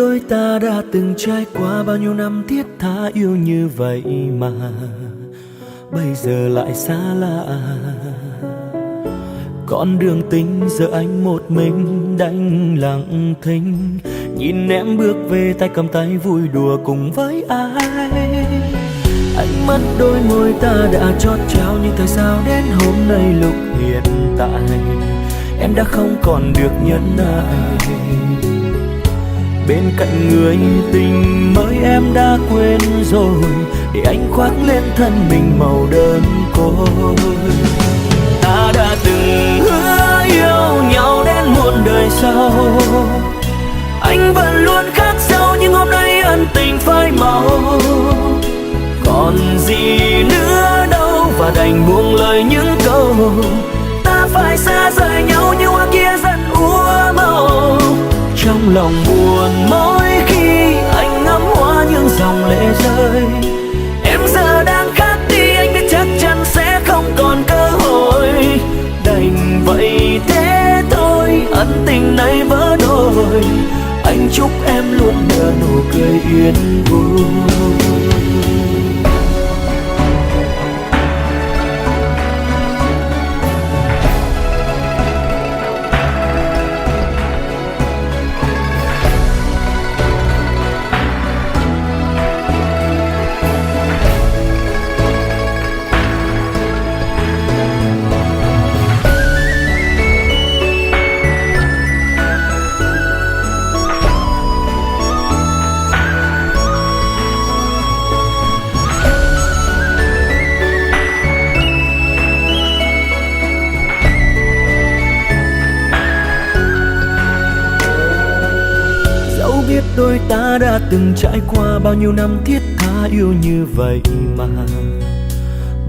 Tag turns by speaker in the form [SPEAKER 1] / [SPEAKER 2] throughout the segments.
[SPEAKER 1] đôi ta đã từng trải qua bao nhiêu năm thiết tha yêu như vậy mà bây giờ lại xa lạ. Con đường tình giờ anh một mình đành lặng thinh, nhìn em bước về tay cầm tay vui đùa cùng với ai. Ánh mắt đôi môi ta đã chót trao, nhưng tại sao đến hôm nay lúc hiện tại em đã không còn được nhẫn nại. Bên cạnh người tình mới em đã quên rồi, để anh khoác lên thân mình màu đơn côi. Ta đã từng hứa yêu nhau đến muôn đời sau, anh vẫn luôn khắc sâu nhưng hôm nay ân tình phai màu. Còn gì nữa đâu và đành buông lời những câu, ta phải xa rời nhau như hoa kia dần úa màu. Trong lòng buồn mỗi khi anh ngắm hoa những dòng lệ rơi. Em giờ đang khác đi, anh biết chắc chắn sẽ không còn cơ hội. Đành vậy thế thôi, ân tình này vỡ đôi. Anh chúc em luôn nở nụ cười yên vui. Biết đôi ta đã từng trải qua bao nhiêu năm thiết tha yêu như vậy mà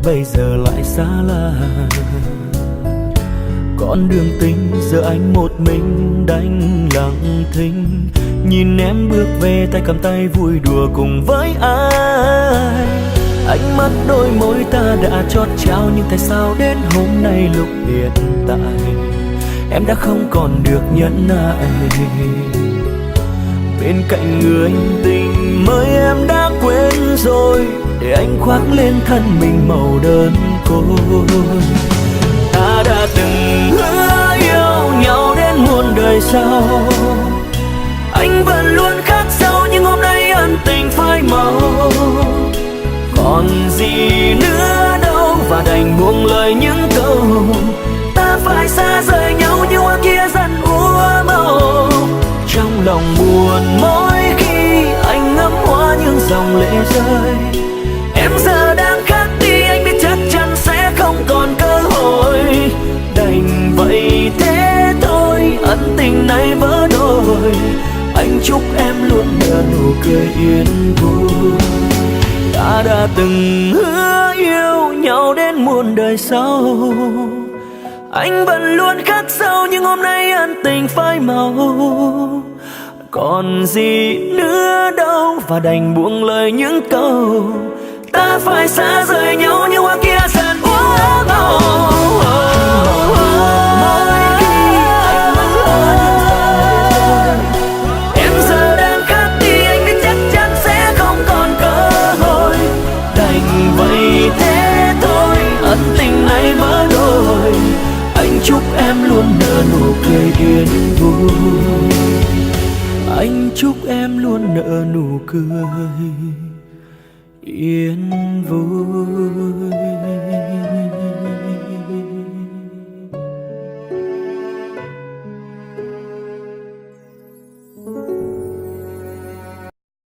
[SPEAKER 1] bây giờ lại xa lạ. Con đường tình giờ anh một mình đành lặng thinh, nhìn em bước về tay cầm tay vui đùa cùng với ai. Ánh mắt đôi môi ta đã chót trao, nhưng tại sao đến hôm nay lúc hiện tại em đã không còn được nhẫn nại. Bên cạnh người tình mới em đã quên rồi, để anh khoác lên thân mình màu đơn côi. Ta đã từng hứa yêu nhau đến muôn đời sau, anh vẫn luôn khắc sâu nhưng hôm nay ân tình phai màu. Còn gì nữa đâu và đành buông lời những câu, ta phải xa rời nhau như hoa kia dần úa màu. Trong lòng buồn mỗi khi anh ngắm hoa những dòng lệ rơi. Em giờ đang khác đi, anh biết chắc chắn sẽ không còn cơ hội. Đành vậy thế thôi, ân tình này vỡ đôi. Anh chúc em luôn nở nụ cười yên vui. Ta đã từng hứa yêu nhau đến muôn đời sau, anh vẫn luôn khắc sâu nhưng hôm nay ân tình phai màu. Còn gì nữa đâu và đành buông lời những câu, ta phải xa rời nhau như hoa kia dần úa màu. Em giờ đang khác đi, anh biết chắc chắn sẽ không còn cơ hội. Đành vậy thế thôi, ân tình này vỡ đôi. Anh chúc em luôn nở nụ cười yên vui. Anh chúc em luôn nở nụ cười yên vui.